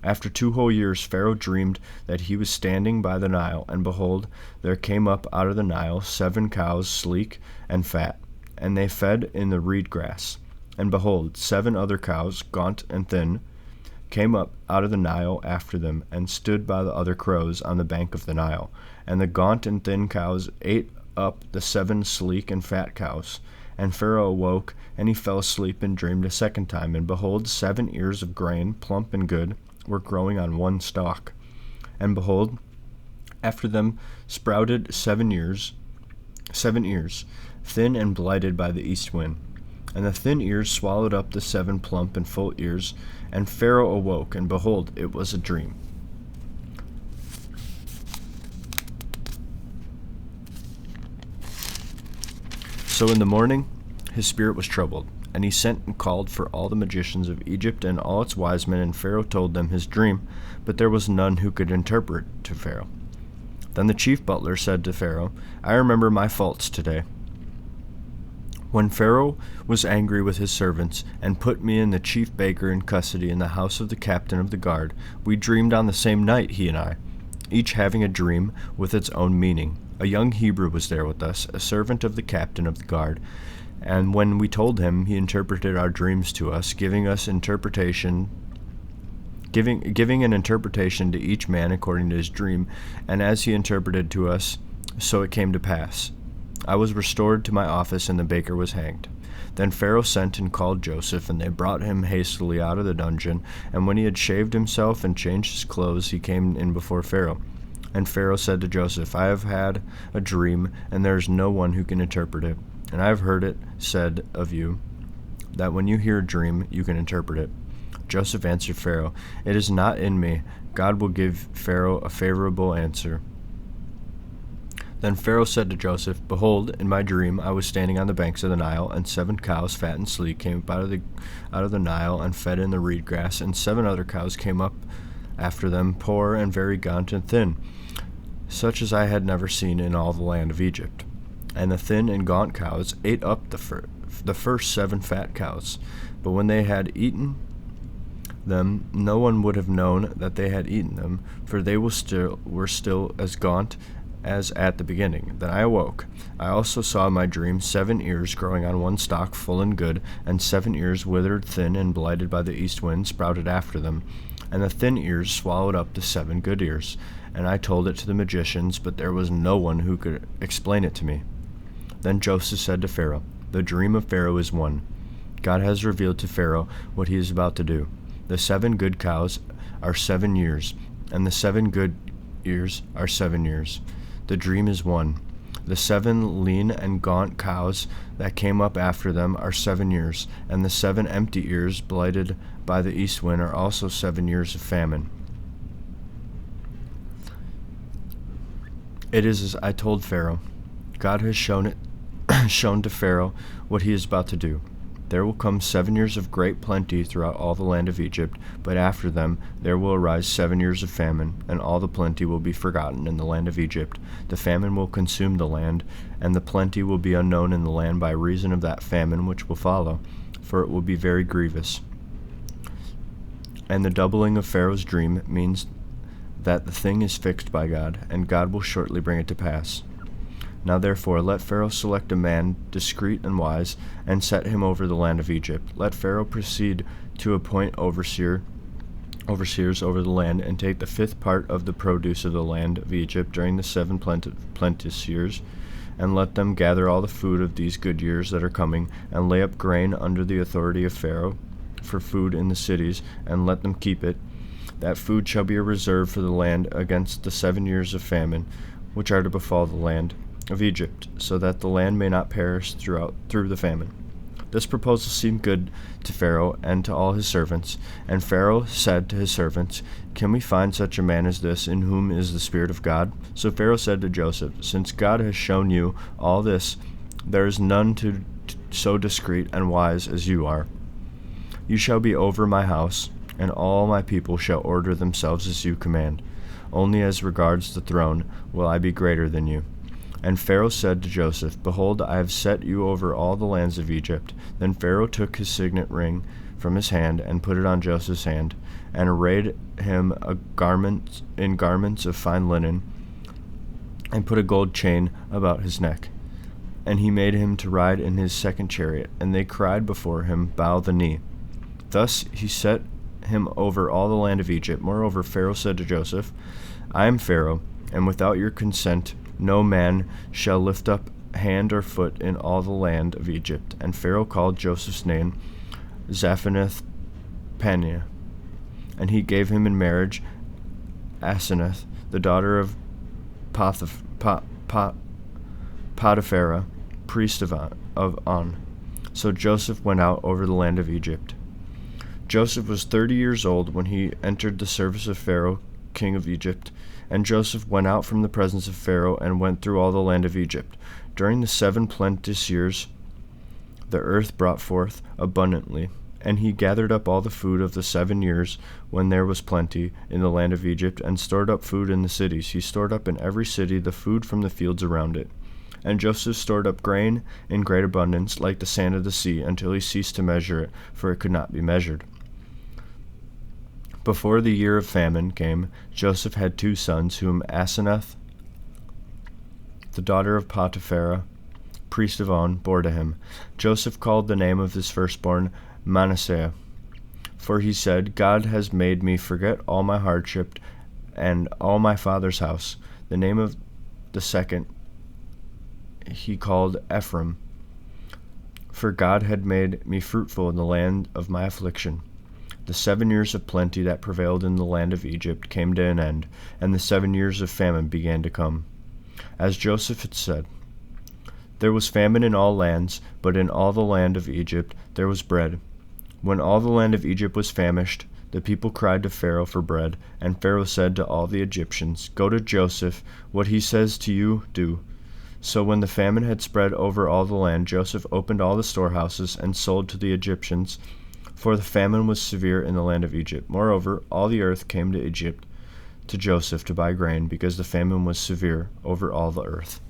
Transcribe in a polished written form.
After 2 whole years Pharaoh dreamed that he was standing by the Nile, and behold, there came up out of the Nile 7 cows, sleek and fat, and they fed in the reed grass. And behold, 7 other cows, gaunt and thin, came up out of the Nile after them, and stood by the other crows on the bank of the Nile. And the gaunt and thin cows ate up the 7 sleek and fat cows. And Pharaoh awoke, and he fell asleep and dreamed a second time. And behold, 7 ears of grain, plump and good, were growing on one stalk. And behold, after them sprouted 7 ears, thin and blighted by the east wind. And the thin ears swallowed up the 7 plump and full ears. And Pharaoh awoke, and behold, it was a dream. So in the morning his spirit was troubled, and he sent and called for all the magicians of Egypt and all its wise men, and Pharaoh told them his dream, but there was none who could interpret to Pharaoh. Then the chief butler said to Pharaoh, I remember my faults today. When Pharaoh was angry with his servants, and put me and the chief baker in custody in the house of the captain of the guard, we dreamed on the same night, he and I, each having a dream with its own meaning. A young Hebrew was there with us, a servant of the captain of the guard, and when we told him, he interpreted our dreams to us, giving an interpretation to each man according to his dream, and as he interpreted to us, so it came to pass. I was restored to my office, and the baker was hanged. Then Pharaoh sent and called Joseph, and they brought him hastily out of the dungeon, and when he had shaved himself and changed his clothes, he came in before Pharaoh. And Pharaoh said to Joseph, I have had a dream, and there is no one who can interpret it. And I have heard it said of you, that when you hear a dream, you can interpret it. Joseph answered Pharaoh, It is not in me. God will give Pharaoh a favorable answer. Then Pharaoh said to Joseph, Behold, in my dream I was standing on the banks of the Nile, and 7 cows, fat and sleek, came up out of the Nile and fed in the reed grass, and 7 other cows came up after them, poor and very gaunt and thin, such as I had never seen in all the land of Egypt. And the thin and gaunt cows ate up the first 7 fat cows. But when they had eaten them, no one would have known that they had eaten them, for they were still as gaunt as at the beginning. Then I awoke. I also saw in my dream 7 ears growing on one stalk, full and good, and 7 ears withered, thin, and blighted by the east wind, sprouted after them. And the thin ears swallowed up the 7 good ears. And I told it to the magicians, but there was no one who could explain it to me. Then Joseph said to Pharaoh, The dream of Pharaoh is one. God has revealed to Pharaoh what he is about to do. The 7 good cows are 7 years, and the 7 good ears are 7 years. The dream is one. The 7 lean and gaunt cows that came up after them are 7 years, and the 7 empty ears blighted by the east wind are also 7 years of famine. It is as I told Pharaoh. God has shown to Pharaoh what he is about to do. There will come 7 years of great plenty throughout all the land of Egypt, but after them there will arise 7 years of famine, and all the plenty will be forgotten in the land of Egypt. The famine will consume the land, and the plenty will be unknown in the land by reason of that famine which will follow, for it will be very grievous. And the doubling of Pharaoh's dream means that the thing is fixed by God, and God will shortly bring it to pass. Now therefore let Pharaoh select a man discreet and wise, and set him over the land of Egypt. Let Pharaoh proceed to appoint overseers over the land, and take the 5th part of the produce of the land of Egypt during the 7 plenteous years, and let them gather all the food of these good years that are coming, and lay up grain under the authority of Pharaoh for food in the cities, and let them keep it. That food shall be a reserve for the land against the 7 years of famine, which are to befall the land of Egypt, so that the land may not perish through the famine. This proposal seemed good to Pharaoh and to all his servants. And Pharaoh said to his servants, Can we find such a man as this, in whom is the Spirit of God? So Pharaoh said to Joseph, Since God has shown you all this, there is none so discreet and wise as you are. You shall be over my house, and all my people shall order themselves as you command. Only as regards the throne will I be greater than you. And Pharaoh said to Joseph, Behold, I have set you over all the lands of Egypt. Then Pharaoh took his signet ring from his hand, and put it on Joseph's hand, and arrayed him in garments of fine linen, and put a gold chain about his neck. And he made him to ride in his second chariot, and they cried before him, Bow the knee. Thus he set him over all the land of Egypt. Moreover, Pharaoh said to Joseph, I am Pharaoh, and without your consent no man shall lift up hand or foot in all the land of Egypt. And Pharaoh called Joseph's name Zaphenath-Paneah, and he gave him in marriage Asenath, the daughter of Potiphera, priest of On. So Joseph went out over the land of Egypt. Joseph was 30 years old when he entered the service of Pharaoh, king of Egypt. And Joseph went out from the presence of Pharaoh and went through all the land of Egypt. During the 7 plenteous years, the earth brought forth abundantly. And he gathered up all the food of the 7 years when there was plenty in the land of Egypt, and stored up food in the cities. He stored up in every city the food from the fields around it. And Joseph stored up grain in great abundance, like the sand of the sea, until he ceased to measure it, for it could not be measured. Before the year of famine came, Joseph had 2 sons, whom Asenath, the daughter of Potiphera, priest of On, bore to him. Joseph called the name of his firstborn Manasseh, for he said, God has made me forget all my hardship and all my father's house. The name of the second he called Ephraim, for God had made me fruitful in the land of my affliction. The 7 years of plenty that prevailed in the land of Egypt came to an end, and the 7 years of famine began to come. As Joseph had said, there was famine in all lands, but in all the land of Egypt there was bread. When all the land of Egypt was famished, the people cried to Pharaoh for bread, and Pharaoh said to all the Egyptians, Go to Joseph, what he says to you, do. So when the famine had spread over all the land, Joseph opened all the storehouses and sold to the Egyptians, for the famine was severe in the land of Egypt. Moreover, all the earth came to Egypt to Joseph to buy grain, because the famine was severe over all the earth.